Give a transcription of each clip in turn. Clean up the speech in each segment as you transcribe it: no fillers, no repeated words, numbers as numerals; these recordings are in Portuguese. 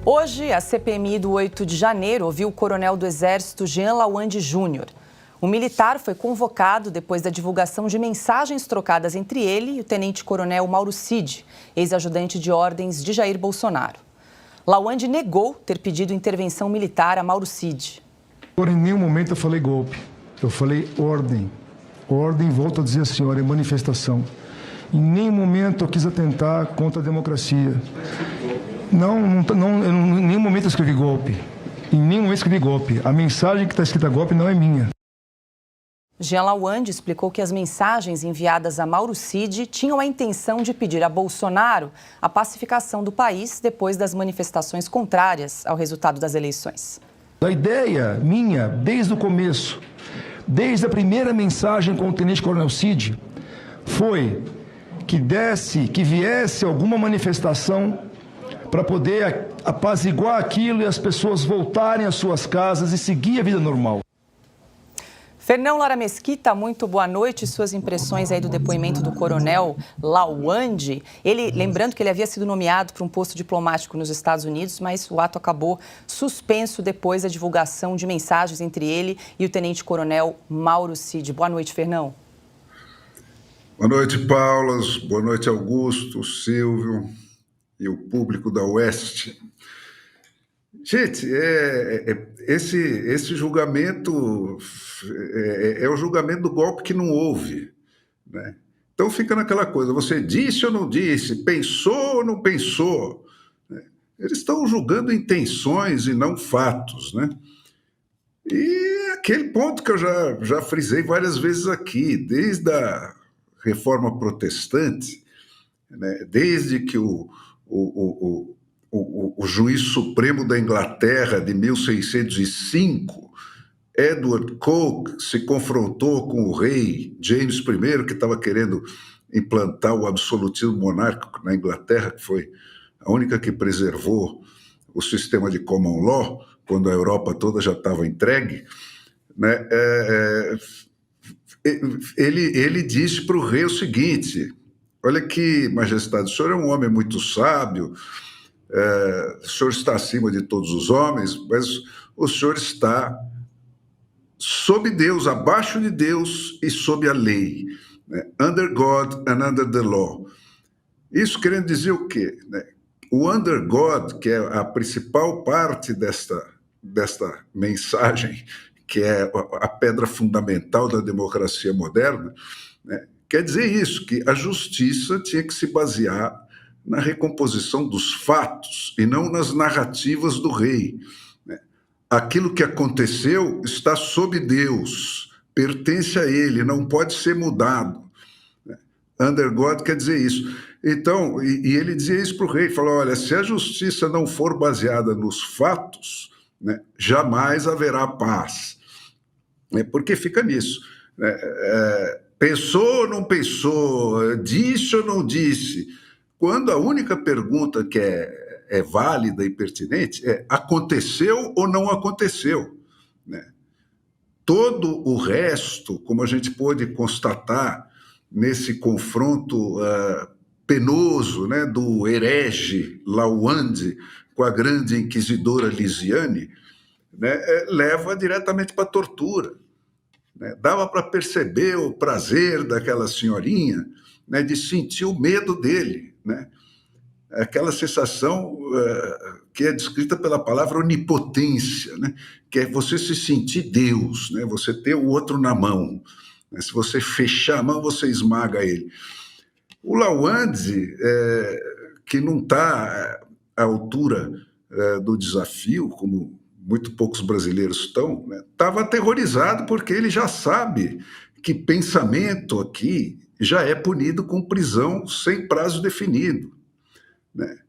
Hoje, a CPMI do 8 de janeiro ouviu o coronel do Exército Jean Lawande Júnior. O militar foi convocado depois da divulgação de mensagens trocadas entre ele e o tenente-coronel Mauro Cid, ex-ajudante de ordens de Jair Bolsonaro. Lawande negou ter pedido intervenção militar a Mauro Cid. Em nenhum momento eu falei golpe, eu falei ordem. Ordem, volto a dizer, senhora, é manifestação. Em nenhum momento eu quis atentar contra a democracia. Em nenhum momento eu escrevi golpe. Em nenhum momento eu escrevi golpe. A mensagem que está escrita golpe não é minha. Jean Lawande explicou que as mensagens enviadas a Mauro Cid tinham a intenção de pedir a Bolsonaro a pacificação do país depois das manifestações contrárias ao resultado das eleições. A ideia minha, desde o começo, desde a primeira mensagem com o tenente-coronel Cid, foi que viesse alguma manifestação para poder apaziguar aquilo e as pessoas voltarem às suas casas e seguir a vida normal. Fernão Lara Mesquita, muito boa noite. Suas impressões aí do depoimento do coronel Lawande. Lembrando que ele havia sido nomeado para um posto diplomático nos Estados Unidos, mas o ato acabou suspenso depois da divulgação de mensagens entre ele e o tenente-coronel Mauro Cid. Boa noite, Fernão. Boa noite, Paula. Boa noite, Augusto, Silvio e o público da Oeste. Gente, esse julgamento é o julgamento do golpe que não houve, né? Então fica naquela coisa, você disse ou não disse, pensou ou não pensou, né? Eles estão julgando intenções e não fatos, né? E aquele ponto que eu já frisei várias vezes aqui, desde a Reforma Protestante, né? Desde que o juiz supremo da Inglaterra, de 1605, Edward Coke, se confrontou com o rei James I, que estava querendo implantar o absolutismo monárquico na Inglaterra, que foi a única que preservou o sistema de common law, quando a Europa toda já estava entregue, né? Ele disse para o rei o seguinte: olha aqui, majestade, o senhor é um homem muito sábio, o senhor está acima de todos os homens, mas o senhor está sob Deus, abaixo de Deus e sob a lei, né? Under God and under the law. Isso querendo dizer o quê, né? O under God, que é a principal parte desta mensagem, que é a pedra fundamental da democracia moderna, né? Quer dizer isso, que a justiça tinha que se basear na recomposição dos fatos e não nas narrativas do rei, né? Aquilo que aconteceu está sob Deus, pertence a ele, não pode ser mudado, né? Under God quer dizer isso. Então, e ele dizia isso para o rei, falou, olha, se a justiça não for baseada nos fatos, né, jamais haverá paz. Porque fica nisso, né? Pensou ou não pensou, disse ou não disse. Quando a única pergunta que é válida e pertinente é aconteceu ou não aconteceu, né? Todo o resto, como a gente pôde constatar nesse confronto penoso, né, do herege Lawande com a grande inquisidora Lisiane, né, leva diretamente para a tortura, né? Dava para perceber o prazer daquela senhorinha, né, de sentir o medo dele, né? Aquela sensação que é descrita pela palavra onipotência, né? Que é você se sentir Deus, né? Você ter o outro na mão, né? Se você fechar a mão, você esmaga ele. O Lawande, que não está à altura do desafio, como muito poucos brasileiros estão, né? Estava aterrorizado porque ele já sabe que pensamento aqui já é punido com prisão sem prazo definido, né?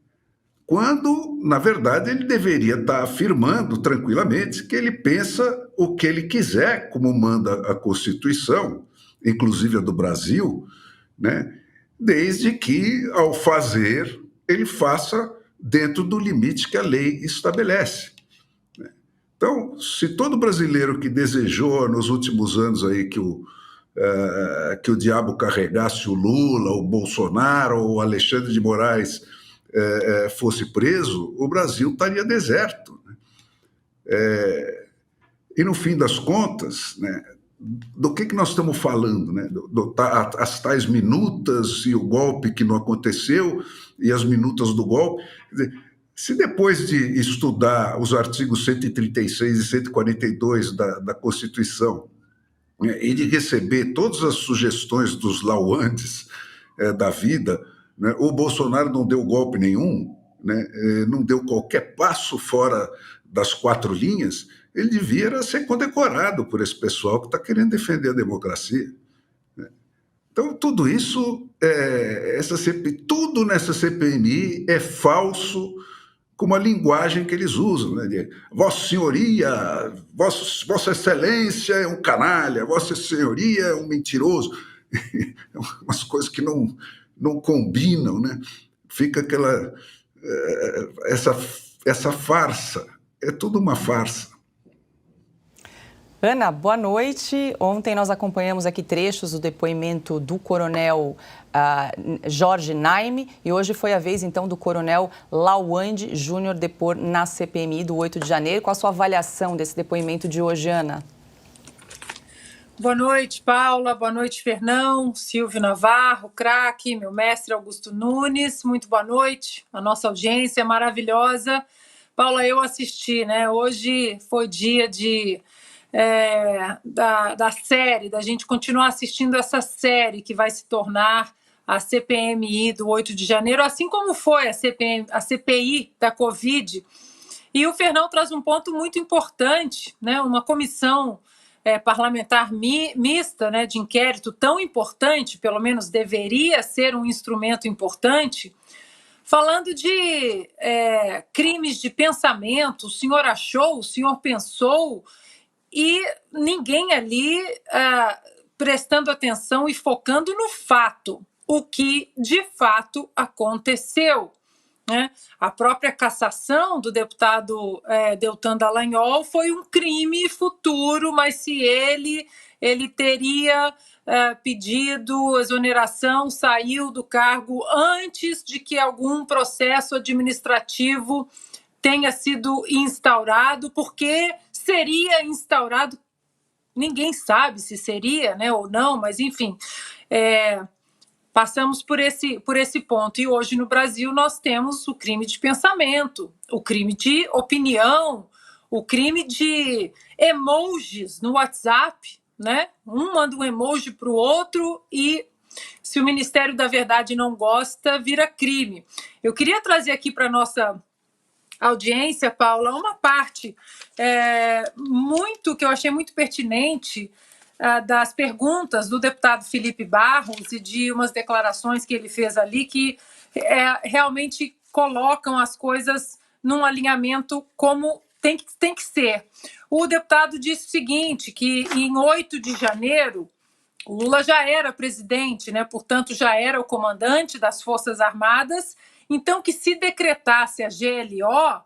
Quando, na verdade, ele deveria estar afirmando tranquilamente que ele pensa o que ele quiser, como manda a Constituição, inclusive a do Brasil, né? Desde que, ao fazer, ele faça dentro do limite que a lei estabelece. Então, se todo brasileiro que desejou nos últimos anos aí que o diabo carregasse o Lula, o Bolsonaro ou o Alexandre de Moraes fosse preso, o Brasil estaria deserto. E, no fim das contas, né, do que nós estamos falando? Né? As tais minutas e o golpe que não aconteceu e as minutas do golpe. Quer dizer, se depois de estudar os artigos 136 e 142 da Constituição, né, e de receber todas as sugestões dos lauandes da vida, né, o Bolsonaro não deu golpe nenhum, né, não deu qualquer passo fora das 4 linhas, ele devia ser condecorado por esse pessoal que está querendo defender a democracia. Então, tudo isso, tudo nessa CPMI é falso, como a linguagem que eles usam, né? De Vossa Senhoria, Vossa Excelência é um canalha, Vossa Senhoria é um mentiroso. Umas coisas que não combinam, né? Fica essa farsa, é tudo uma farsa. Ana, boa noite. Ontem nós acompanhamos aqui trechos do depoimento do coronel Jorge Naime e hoje foi a vez, então, do coronel Lawande Júnior depor na CPMI do 8 de janeiro. Qual a sua avaliação desse depoimento de hoje, Ana? Boa noite, Paula. Boa noite, Fernão, Silvio Navarro, craque, meu mestre Augusto Nunes. Muito boa noite. A nossa audiência é maravilhosa. Paula, eu assisti, né? Hoje foi dia da série, da gente continuar assistindo essa série que vai se tornar a CPMI do 8 de janeiro, assim como foi a CPI da Covid. E o Fernão traz um ponto muito importante, né? Uma comissão parlamentar mista, né, de inquérito tão importante, pelo menos deveria ser um instrumento importante, falando de crimes de pensamento. O senhor achou, o senhor pensou, e ninguém ali prestando atenção e focando no fato, o que de fato aconteceu. Né? A própria cassação do deputado Deltan Dallagnol foi um crime futuro, mas se ele teria pedido exoneração, saiu do cargo antes de que algum processo administrativo tenha sido instaurado, porque seria instaurado, ninguém sabe se seria, né, ou não, mas enfim, passamos por esse ponto. E hoje no Brasil nós temos o crime de pensamento, o crime de opinião, o crime de emojis no WhatsApp, né? Um manda um emoji para o outro e, se o Ministério da Verdade não gosta, vira crime. Eu queria trazer aqui para a nossa audiência, Paula, uma parte que eu achei muito pertinente das perguntas do deputado Felipe Barros e de umas declarações que ele fez ali que realmente colocam as coisas num alinhamento como tem que ser. O deputado disse o seguinte, que em 8 de janeiro o Lula já era presidente, né? Portanto, já era o comandante das Forças Armadas, então que se decretasse a GLO,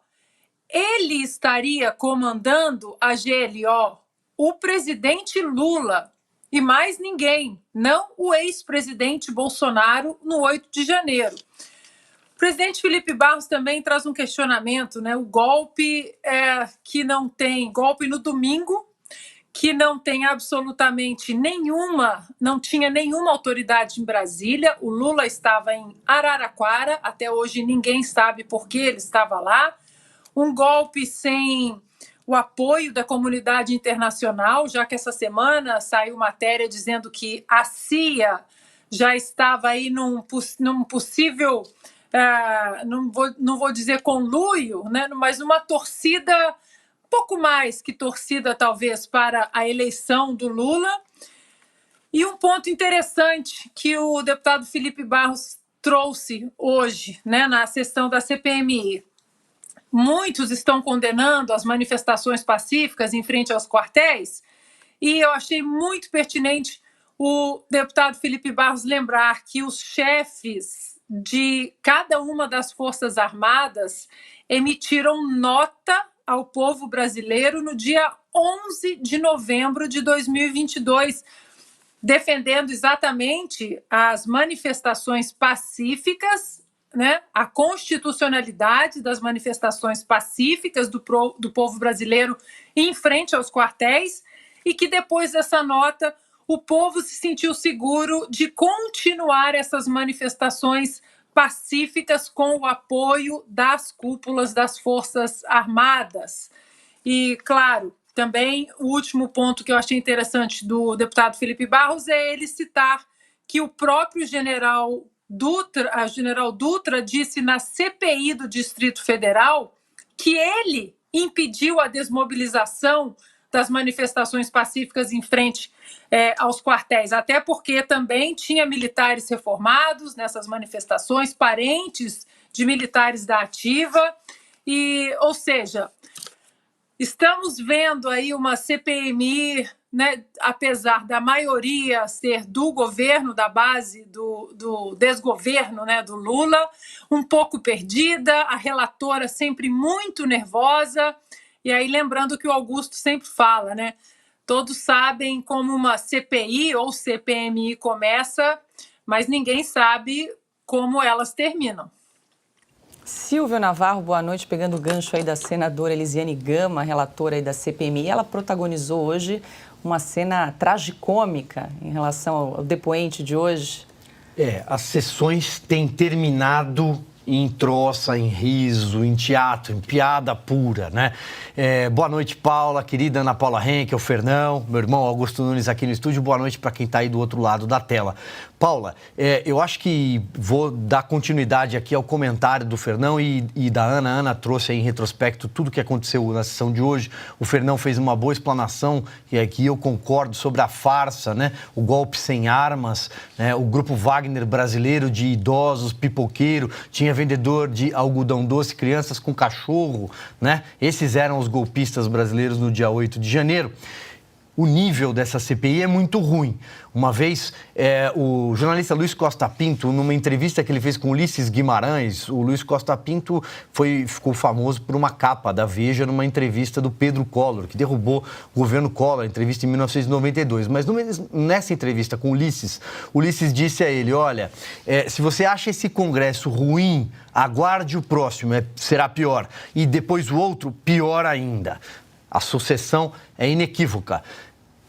ele estaria comandando a GLO, o presidente Lula, e mais ninguém, não o ex-presidente Bolsonaro, no 8 de janeiro. O presidente Felipe Barros também traz um questionamento, né? O golpe que não tem, golpe no domingo, que não tem absolutamente não tinha nenhuma autoridade em Brasília. O Lula estava em Araraquara, até hoje ninguém sabe por que ele estava lá. Um golpe sem o apoio da comunidade internacional, já que essa semana saiu matéria dizendo que a CIA já estava aí num possível, não vou dizer conluio, né, mas uma torcida, pouco mais que torcida talvez, para a eleição do Lula. E um ponto interessante que o deputado Felipe Barros trouxe hoje, né, na sessão da CPMI. Muitos estão condenando as manifestações pacíficas em frente aos quartéis, e eu achei muito pertinente o deputado Felipe Barros lembrar que os chefes de cada uma das Forças Armadas emitiram nota ao povo brasileiro no dia 11 de novembro de 2022, defendendo exatamente as manifestações pacíficas né, a constitucionalidade das manifestações pacíficas do povo brasileiro em frente aos quartéis e que depois dessa nota o povo se sentiu seguro de continuar essas manifestações pacíficas com o apoio das cúpulas das Forças Armadas. E, claro, também o último ponto que eu achei interessante do deputado Felipe Barros é ele citar que o próprio general Dutra disse na CPI do Distrito Federal que ele impediu a desmobilização das manifestações pacíficas em frente aos quartéis, até porque também tinha militares reformados nessas manifestações, parentes de militares da ativa, ou seja, estamos vendo aí uma CPMI, né, apesar da maioria ser do governo, da base do desgoverno, né, do Lula, um pouco perdida, a relatora sempre muito nervosa. E aí, lembrando que o Augusto sempre fala, né? Todos sabem como uma CPI ou CPMI começa, mas ninguém sabe como elas terminam. Silvio Navarro, boa noite. Pegando o gancho aí da senadora Elisiane Gama, relatora aí da CPMI, ela protagonizou hoje uma cena tragicômica em relação ao depoente de hoje. As sessões têm terminado em troça, em riso, em teatro, em piada pura, né? Boa noite, Paula, querida Ana Paula Henkel, Fernão, meu irmão Augusto Nunes aqui no estúdio. Boa noite para quem está aí do outro lado da tela. Paula, eu acho que vou dar continuidade aqui ao comentário do Fernão e da Ana. A Ana trouxe aí em retrospecto tudo o que aconteceu na sessão de hoje. O Fernão fez uma boa explanação, que eu concordo, sobre a farsa, né? O golpe sem armas, né? O grupo Wagner brasileiro de idosos, pipoqueiro, tinha vendedor de algodão doce, crianças com cachorro, né? Esses eram os golpistas brasileiros no dia 8 de janeiro. O nível dessa CPI é muito ruim. Uma vez, o jornalista Luiz Costa Pinto, numa entrevista que ele fez com Ulisses Guimarães, o Luiz Costa Pinto ficou famoso por uma capa da Veja numa entrevista do Pedro Collor, que derrubou o governo Collor, entrevista em 1992. Mas nessa entrevista com Ulisses disse a ele, olha, se você acha esse Congresso ruim, aguarde o próximo, será pior. E depois o outro, pior ainda. A sucessão é inequívoca.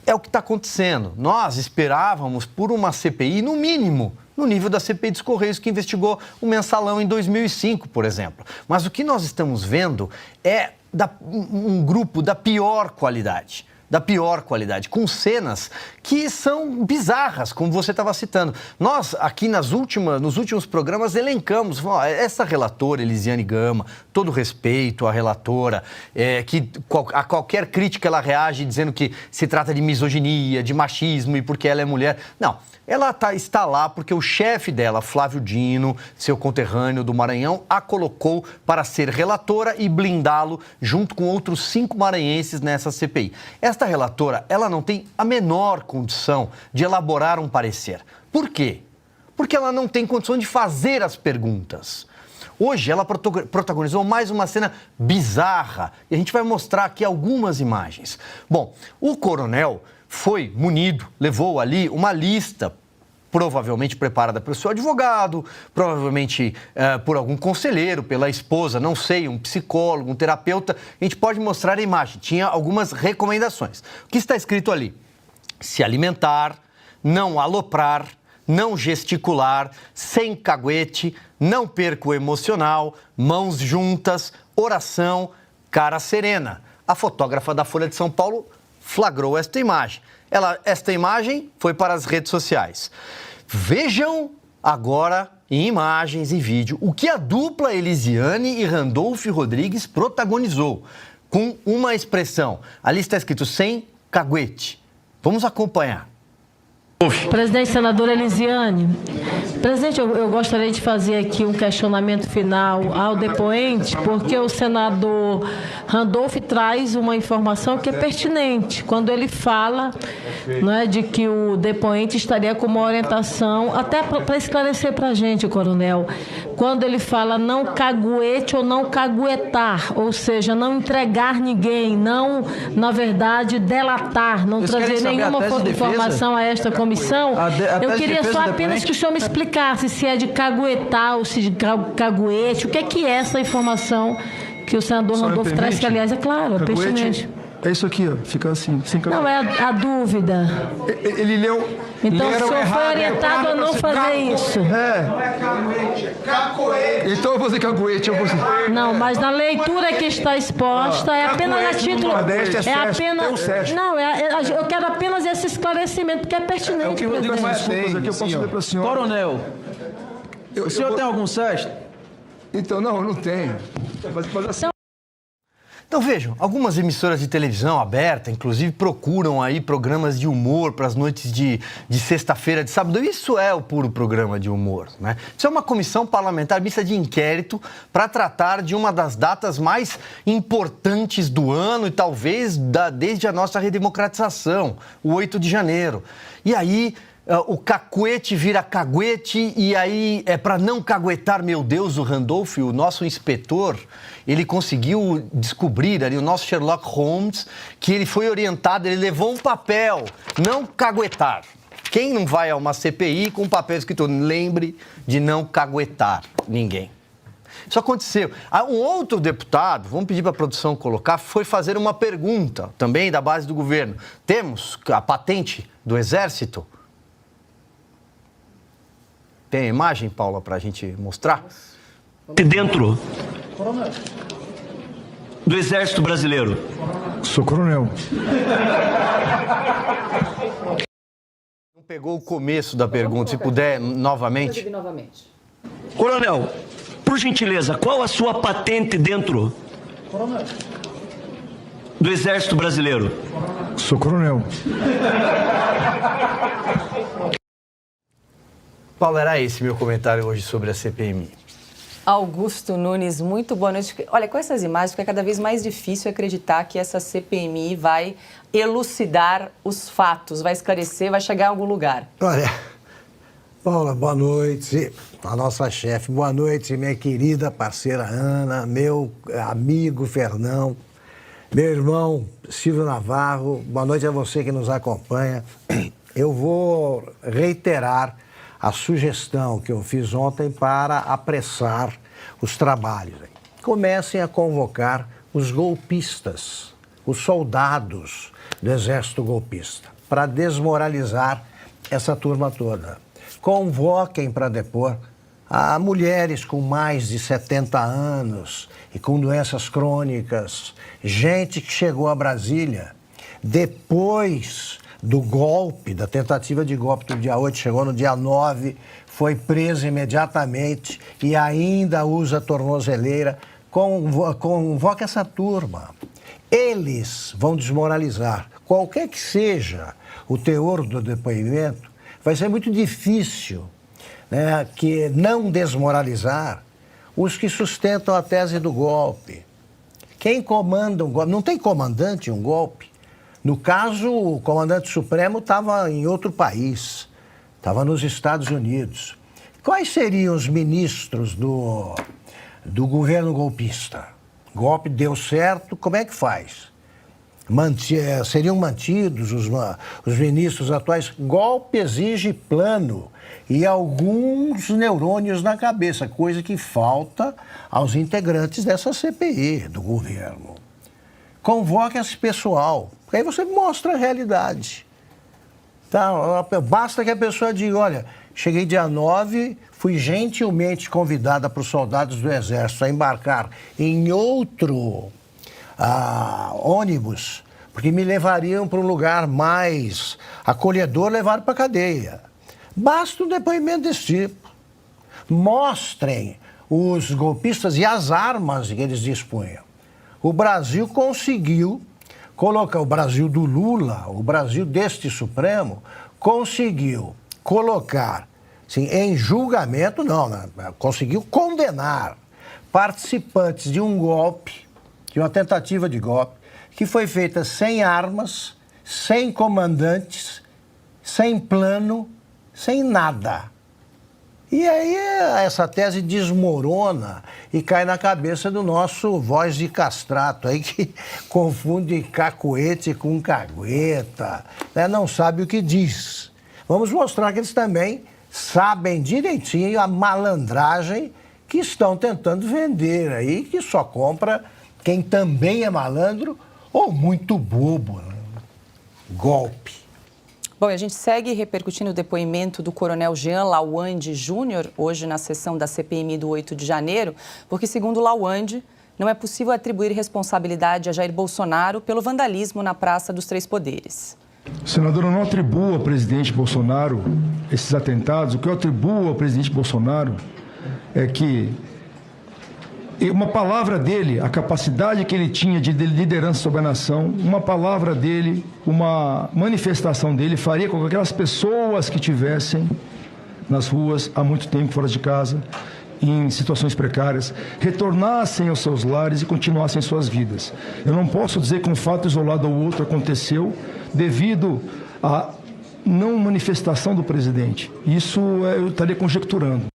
É o que está acontecendo. Nós esperávamos por uma CPI, no mínimo, no nível da CPI dos Correios, que investigou o Mensalão em 2005, por exemplo. Mas o que nós estamos vendo é um grupo da pior qualidade. Com cenas que são bizarras, como você estava citando. Nós, aqui nos últimos programas, elencamos, essa relatora, Elisiane Gama, todo respeito à relatora, que a qualquer crítica ela reage dizendo que se trata de misoginia, de machismo e porque ela é mulher. Não. Ela está lá porque o chefe dela, Flávio Dino, seu conterrâneo do Maranhão, a colocou para ser relatora e blindá-lo junto com outros 5 maranhenses nessa CPI. Esta relatora, ela não tem a menor condição de elaborar um parecer. Por quê? Porque ela não tem condição de fazer as perguntas. Hoje, ela protagonizou mais uma cena bizarra e a gente vai mostrar aqui algumas imagens. Bom, o coronel foi munido, levou ali uma lista, provavelmente preparada pelo seu advogado, provavelmente por algum conselheiro, pela esposa, não sei, um psicólogo, um terapeuta. A gente pode mostrar a imagem. Tinha algumas recomendações. O que está escrito ali? Se alimentar, não aloprar, não gesticular, sem caguete, não perca o emocional, mãos juntas, oração, cara serena. A fotógrafa da Folha de São Paulo flagrou esta imagem. Esta imagem foi para as redes sociais. Vejam agora em imagens e vídeo o que a dupla Elisiane e Randolph Rodrigues protagonizou, com uma expressão. Ali está escrito sem caguete. Vamos acompanhar. Presidente, senadora Elisiane, presidente, eu gostaria de fazer aqui um questionamento final ao depoente, porque o senador Randolph traz uma informação que é pertinente, quando ele fala, né, de que o depoente estaria com uma orientação, até para esclarecer para a gente, coronel, quando ele fala não caguete ou não caguetar, ou seja, não entregar ninguém, não, na verdade, delatar, não trazer nenhuma informação a esta comissão. Eu queria só apenas que o senhor me explicasse explicasse se é de caguetar ou se de caguete, o que é essa informação que o senador Randolfo traz, que aliás é claro, é pertinente. É isso aqui, ó, fica assim, sem caguete. Não, é a dúvida. Ele leu. Então o leram senhor foi errado, orientado a não fazer isso. Então eu vou dizer caguete, eu vou dizer. Não, mas na leitura que está exposta, é apenas a título. Nordeste é apenas. Não, eu quero apenas esse esclarecimento, porque é pertinente. O que eu digo mais desculpas aqui, eu posso ler para a senhora. Coronel, o senhor tem algum sexto? Então, não, eu não tenho. Mas assim. Então vejam, algumas emissoras de televisão aberta, inclusive, procuram aí programas de humor para as noites de sexta-feira, de sábado. Isso é o puro programa de humor, né? Isso é uma comissão parlamentar mista de inquérito para tratar de uma das datas mais importantes do ano e talvez desde a nossa redemocratização, o 8 de janeiro. E aí o cacuete vira caguete e aí é para não caguetar, meu Deus, o Randolph, o nosso inspetor, ele conseguiu descobrir ali, o nosso Sherlock Holmes, que ele foi orientado, ele levou um papel, não caguetar. Quem não vai a uma CPI com um papel escrito, lembre de não caguetar ninguém. Isso aconteceu. Um outro deputado, vamos pedir para a produção colocar, foi fazer uma pergunta, também da base do governo. Temos a patente do Exército? Tem a imagem, Paula, para a gente mostrar? Dentro do Exército Brasileiro. Sou coronel. Não pegou o começo da pergunta, se puder, novamente. Coronel, por gentileza, qual a sua patente dentro do Exército Brasileiro? Sou coronel. Paulo, era esse meu comentário hoje sobre a CPMI. Augusto Nunes, muito boa noite. Olha, com essas imagens fica cada vez mais difícil acreditar que essa CPMI vai elucidar os fatos, vai esclarecer, vai chegar a algum lugar. Olha, Paula, boa noite. A nossa chefe, boa noite, minha querida parceira Ana, meu amigo Fernão, meu irmão Silvio Navarro, boa noite a você que nos acompanha. Eu vou reiterar a sugestão que eu fiz ontem para apressar os trabalhos. Comecem a convocar os golpistas, os soldados do exército golpista, para desmoralizar essa turma toda. Convoquem para depor a mulheres com mais de 70 anos e com doenças crônicas, gente que chegou a Brasília depois do golpe, da tentativa de golpe do dia 8, chegou no dia 9, foi preso imediatamente e ainda usa tornozeleira. Convoca essa turma. Eles vão desmoralizar. Qualquer que seja o teor do depoimento, vai ser muito difícil, né, que não desmoralizar os que sustentam a tese do golpe. Quem comanda um golpe? Não tem comandante um golpe. No caso, o comandante supremo estava em outro país, estava nos Estados Unidos. Quais seriam os ministros do governo golpista? Golpe deu certo, como é que faz? Seriam mantidos os ministros atuais? Golpe exige plano e alguns neurônios na cabeça, coisa que falta aos integrantes dessa CPI do governo. Convoque esse pessoal, porque aí você mostra a realidade. Tá? Basta que a pessoa diga, olha, cheguei dia 9, fui gentilmente convidada para os soldados do Exército a embarcar em outro ônibus, porque me levariam para um lugar mais acolhedor, levaram para a cadeia. Basta um depoimento desse tipo. Mostrem os golpistas e as armas que eles dispunham. O Brasil conseguiu colocar, o Brasil do Lula, o Brasil deste Supremo, conseguiu colocar, assim, em julgamento, conseguiu condenar participantes de um golpe, de uma tentativa de golpe, que foi feita sem armas, sem comandantes, sem plano, sem nada. E aí essa tese desmorona e cai na cabeça do nosso voz de castrato aí que confunde cacuete com cagueta, né? Não sabe o que diz. Vamos mostrar que eles também sabem direitinho a malandragem que estão tentando vender aí, que só compra quem também é malandro ou muito bobo. Né? Golpe. Bom, e a gente segue repercutindo o depoimento do coronel Jean Lawande Júnior, hoje na sessão da CPMI do 8 de janeiro, porque, segundo Lawande, não é possível atribuir responsabilidade a Jair Bolsonaro pelo vandalismo na Praça dos Três Poderes. Senador, eu não atribuo ao presidente Bolsonaro esses atentados. O que eu atribuo ao presidente Bolsonaro é que uma palavra dele, a capacidade que ele tinha de liderança sobre a nação, uma palavra dele, uma manifestação dele faria com que aquelas pessoas que tivessem nas ruas há muito tempo fora de casa, em situações precárias, retornassem aos seus lares e continuassem suas vidas. Eu não posso dizer que um fato isolado ou outro aconteceu devido à não manifestação do presidente. Isso eu estaria conjecturando.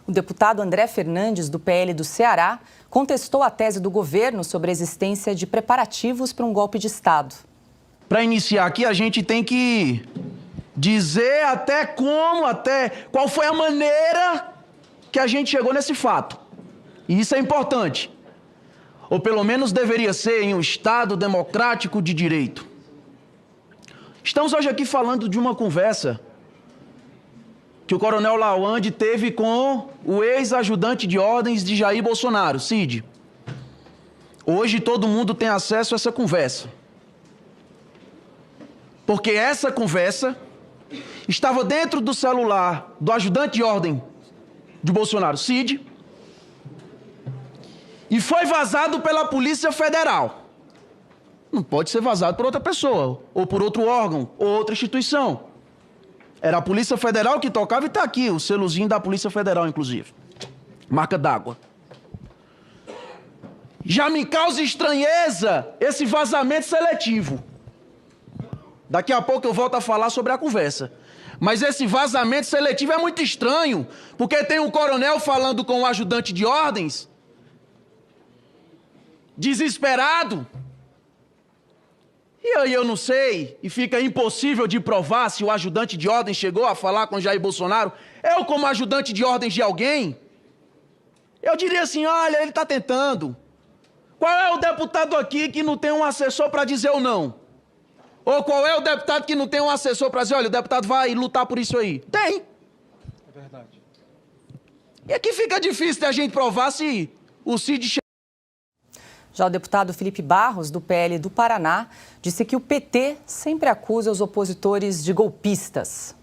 O deputado André Fernandes, do PL do Ceará, contestou a tese do governo sobre a existência de preparativos para um golpe de Estado. Para iniciar aqui, a gente tem que dizer até qual foi a maneira que a gente chegou nesse fato. E isso é importante. Ou pelo menos deveria ser em um Estado democrático de direito. Estamos hoje aqui falando de uma conversa que o coronel Lawande teve com o ex-ajudante de ordens de Jair Bolsonaro, Cid. Hoje todo mundo tem acesso a essa conversa. Porque essa conversa estava dentro do celular do ajudante de ordem de Bolsonaro, Cid, e foi vazado pela Polícia Federal. Não pode ser vazado por outra pessoa, ou por outro órgão, ou outra instituição. Era a Polícia Federal que tocava e está aqui, o selozinho da Polícia Federal, inclusive. Marca d'água. Já me causa estranheza esse vazamento seletivo. Daqui a pouco eu volto a falar sobre a conversa. Mas esse vazamento seletivo é muito estranho, porque tem um coronel falando com o ajudante de ordens, desesperado. E aí eu não sei, e fica impossível de provar se o ajudante de ordem chegou a falar com Jair Bolsonaro. Eu, como ajudante de ordens de alguém, eu diria assim, olha, ele está tentando. Qual é o deputado aqui que não tem um assessor para dizer ou não? Ou qual é o deputado que não tem um assessor para dizer, olha, o deputado vai lutar por isso aí? Tem. É verdade. E aqui fica difícil de a gente provar se o Cid... Já o deputado Felipe Barros, do PL do Paraná, disse que o PT sempre acusa os opositores de golpistas.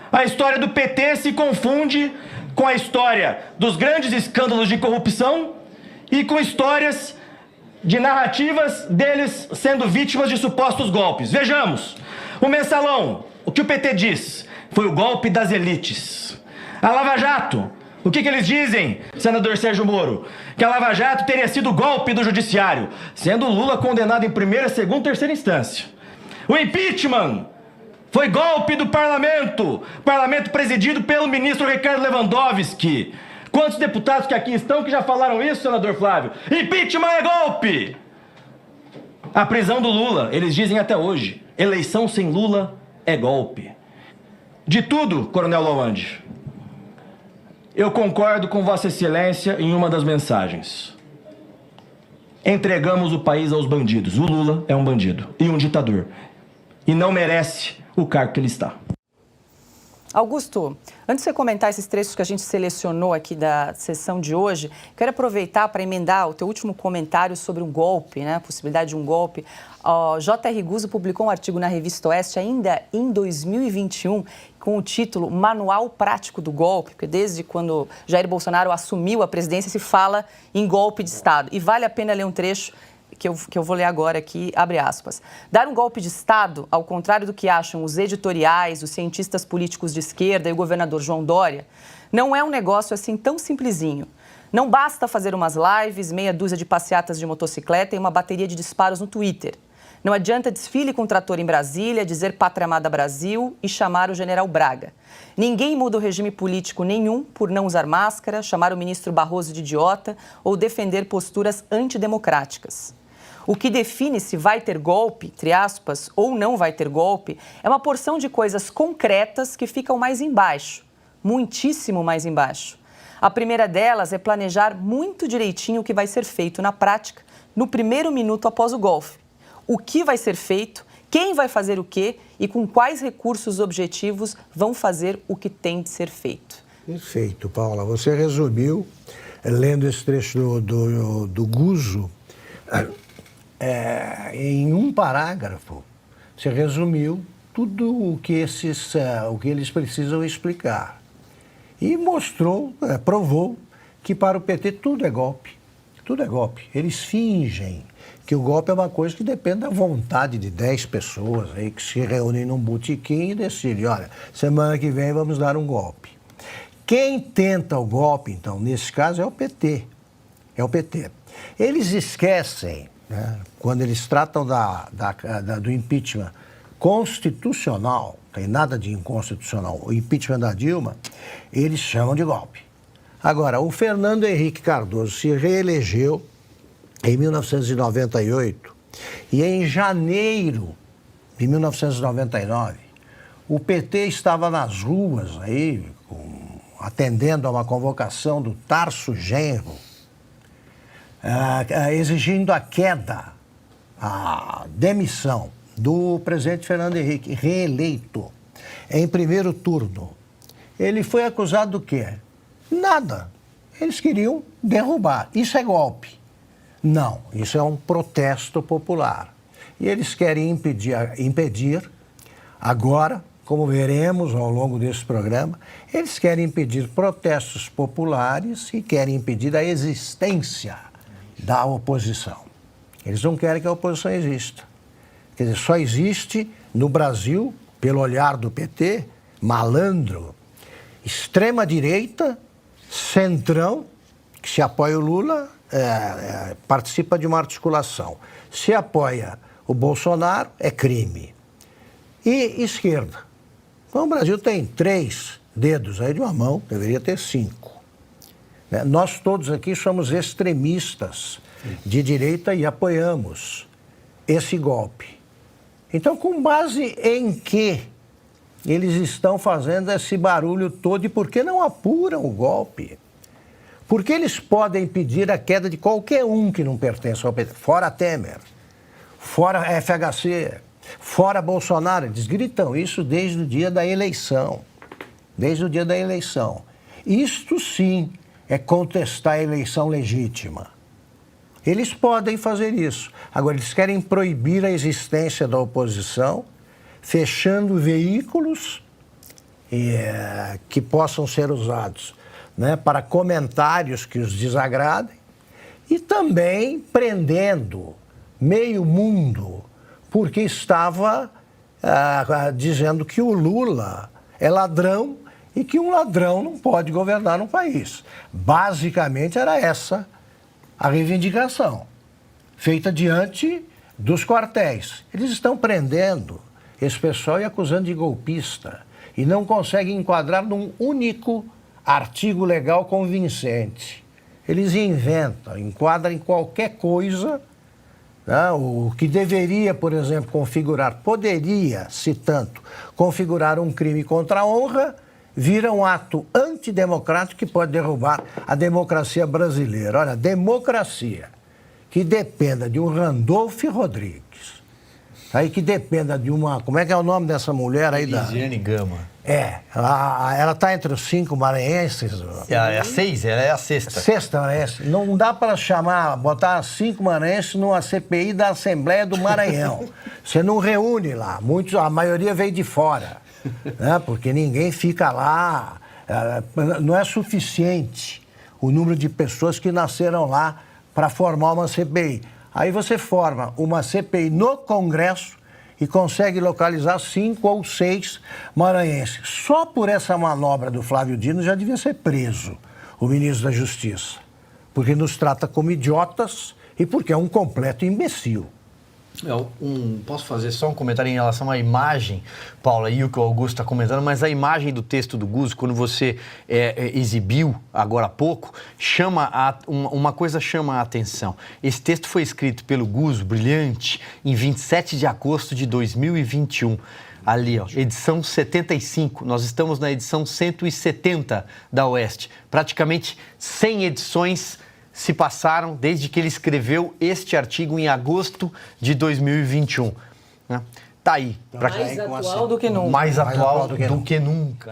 A história do PT se confunde com a história dos grandes escândalos de corrupção e com histórias de narrativas deles sendo vítimas de supostos golpes. Vejamos, o Mensalão, o que o PT diz? Foi o golpe das elites. A Lava Jato, o que eles dizem, senador Sérgio Moro? Que a Lava Jato teria sido o golpe do judiciário, sendo Lula condenado em primeira, segunda e terceira instância. O impeachment foi golpe do parlamento presidido pelo ministro Ricardo Lewandowski. Quantos deputados que aqui estão que já falaram isso, senador Flávio? Impeachment é golpe! A prisão do Lula, eles dizem até hoje, eleição sem Lula é golpe. De tudo, coronel Lawande, eu concordo com Vossa Excelência em uma das mensagens. Entregamos o país aos bandidos. O Lula é um bandido e um ditador. E não merece o cargo que ele está. Augusto, antes de você comentar esses trechos que a gente selecionou aqui da sessão de hoje, quero aproveitar para emendar o teu último comentário sobre um golpe, né? A possibilidade de um golpe. O J.R. Guzzo publicou um artigo na Revista Oeste ainda em 2021 com o título Manual Prático do Golpe, porque desde quando Jair Bolsonaro assumiu a presidência se fala em golpe de Estado. E vale a pena ler um trecho que eu vou ler agora aqui, abre aspas. Dar um golpe de Estado, ao contrário do que acham os editoriais, os cientistas políticos de esquerda e o governador João Dória, não é um negócio assim tão simplesinho. Não basta fazer umas lives, meia dúzia de passeatas de motocicleta e uma bateria de disparos no Twitter. Não adianta desfile com trator em Brasília, dizer Pátria Amada Brasil e chamar o general Braga. Ninguém muda o regime político nenhum por não usar máscara, chamar o ministro Barroso de idiota ou defender posturas antidemocráticas. O que define se vai ter golpe, entre aspas, ou não vai ter golpe, é uma porção de coisas concretas que ficam mais embaixo, muitíssimo mais embaixo. A primeira delas é planejar muito direitinho o que vai ser feito na prática, no primeiro minuto após o golpe. O que vai ser feito, quem vai fazer o quê e com quais recursos objetivos vão fazer o que tem de ser feito. Perfeito, Paula. Você resumiu, lendo esse trecho do Guzzo, em um parágrafo, você resumiu tudo o que eles precisam explicar. E mostrou, provou que para o PT tudo é golpe. Tudo é golpe. Eles fingem que o golpe é uma coisa que depende da vontade de 10 pessoas aí que se reúnem num botequim e decidem, olha, semana que vem vamos dar um golpe. Quem tenta o golpe, então, nesse caso, é o PT. É o PT. Eles esquecem, né, quando eles tratam do impeachment constitucional, não tem nada de inconstitucional, o impeachment da Dilma, eles chamam de golpe. Agora, o Fernando Henrique Cardoso se reelegeu em 1998 e em janeiro de 1999, o PT estava nas ruas aí, atendendo a uma convocação do Tarso Genro, exigindo a queda, a demissão do presidente Fernando Henrique, reeleito em primeiro turno. Ele foi acusado do quê? Nada. Eles queriam derrubar. Isso é golpe. Não, isso é um protesto popular. E eles querem impedir agora, como veremos ao longo desse programa, eles querem impedir protestos populares e querem impedir a existência da oposição. Eles não querem que a oposição exista. Quer dizer, só existe no Brasil, pelo olhar do PT, malandro, extrema-direita, centrão, que se apoia o Lula, participa de uma articulação. Se apoia o Bolsonaro, é crime. E esquerda. Então, o Brasil tem 3 dedos aí de uma mão, deveria ter 5. Nós todos aqui somos extremistas de direita e apoiamos esse golpe. Então, com base em que eles estão fazendo esse barulho todo e por que não apuram o golpe? Porque eles podem impedir a queda de qualquer um que não pertence ao PT, fora Temer, fora FHC, fora Bolsonaro. Eles gritam isso desde o dia da eleição. Desde o dia da eleição. Isto sim é contestar a eleição legítima. Eles podem fazer isso. Agora, eles querem proibir a existência da oposição, fechando veículos que possam ser usados, né, para comentários que os desagradem e também prendendo meio mundo porque estava dizendo que o Lula é ladrão e que um ladrão não pode governar um país. Basicamente era essa a reivindicação feita diante dos quartéis. Eles estão prendendo esse pessoal e acusando de golpista e não conseguem enquadrar num único artigo legal convincente. Eles inventam, enquadram em qualquer coisa, né? O que deveria, por exemplo, poderia, se tanto, configurar um crime contra a honra, vira um ato antidemocrático que pode derrubar a democracia brasileira. Olha, democracia que dependa de um Randolph Rodrigues, aí que dependa de uma... Como é que é o nome dessa mulher aí? Elisiane Gama. Ela está entre os 5 maranhenses. É a 6, ela é a 6ª. 6ª maranhense. Não dá para botar 5 maranhenses numa CPI da Assembleia do Maranhão. Você não reúne lá. A maioria veio de fora, né? Porque ninguém fica lá. Não é suficiente o número de pessoas que nasceram lá para formar uma CPI. Aí você forma uma CPI no Congresso e consegue localizar 5 ou 6 maranhenses. Só por essa manobra do Flávio Dino já devia ser preso o ministro da Justiça. Porque nos trata como idiotas e porque é um completo imbecil. Posso fazer só um comentário em relação à imagem, Paula, e o que o Augusto está comentando, mas a imagem do texto do Guzzo, quando você exibiu agora há pouco, uma coisa chama a atenção. Esse texto foi escrito pelo Guzzo, brilhante, em 27 de agosto de 2021. Ali, ó, edição 75, nós estamos na edição 170 da Oeste. Praticamente 100 edições se passaram desde que ele escreveu este artigo em agosto de 2021. Né? Tá aí. Mais atual do que nunca. Mais atual do que nunca. Né?